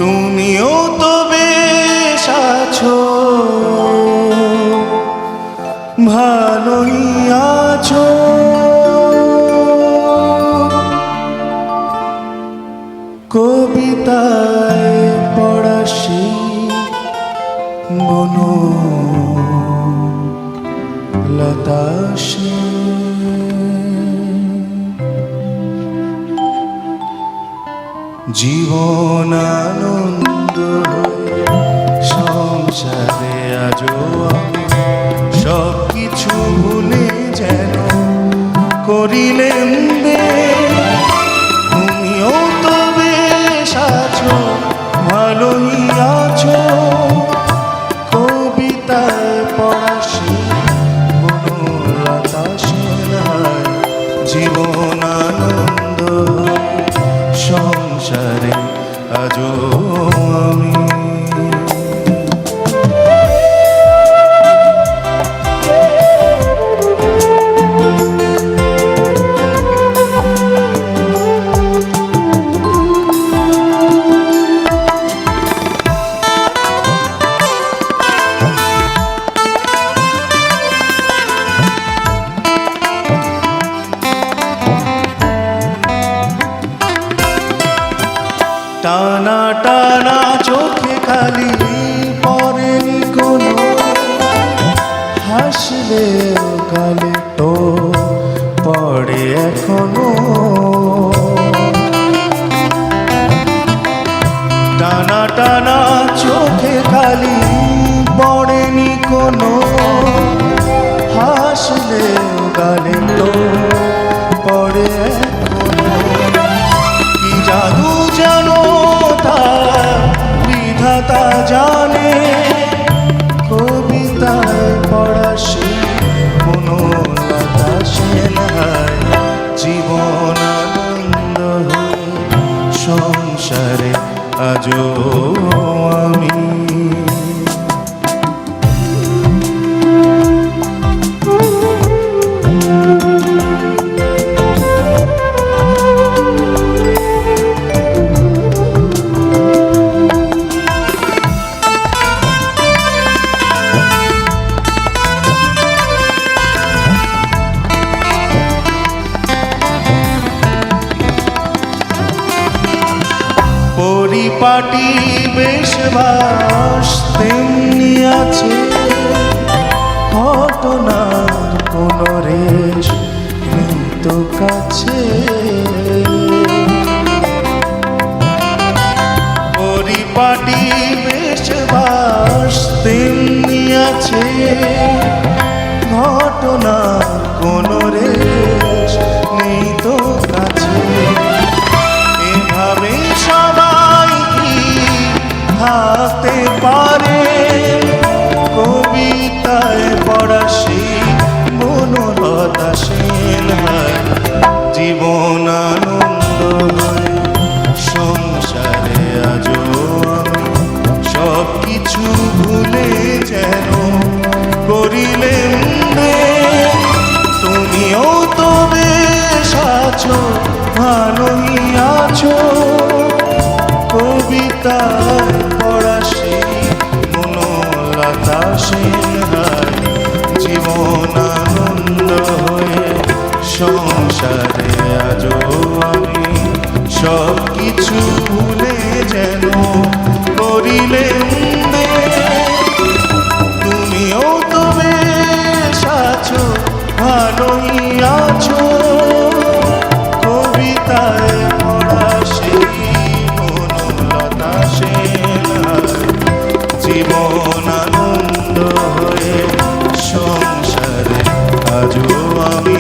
তুমিও তো বেশ আছো, ভালোই আছো। কবিতায় পড়া সেই বনলতা জীবন আনন্দ সংসারে আজো আমি সব কিছু ভুলে যেন করিলেন তুমিও তো বেশ আছো, ভালোই আছো। কবিতায় পড়া সেই বনলতা সেনায় জীবন আনন্দ সংসারে আজো আমি। টানা টানা চোখে খালি পড়েনি কোনো, হাসলে গালে তো পড়ে এখনো। টানা টানা চোখে খালি পড়েনি কোনো, হাসলে গালে তো পড়ে এখনো। কি জাদু জানো বিধাতা জানে, কবিতায় পড়া সেই বনলতা সেনায় জীবন আনন্দ সংসারে আজো আমি। পরিপাটি বেশ বাস তেমনি আছে, ঘটনার কোন রেশ নেই তো কাছে। পরিপাটি বেশ বাস তেমনি আছে, ঘটনার কোন রেশ নেই তো কাছে। এভাবে সবাই কি থাকতে পারে, কবিতায় পড়া সেই বনলতা সেনায় জীবন আনন্দ সংসারে আজো আমি সব কিছু ভুলে যেন করিলেন। তুমিও তো বেশ আছো, ভালোই আছো। কবিতায় পড়া সেই বনলতা সেনায় জীবন আনন্দ হয়ে সংসারে আজো আমি সব কিছু ভুলে যেন করিলেন। তুমিও তো বেশ আছো, ভালোই আছো। কবিতায় পড়া সেই বনলতা সেনায় জীবন আনন্দ হয়ে সংসারে আজো আমি।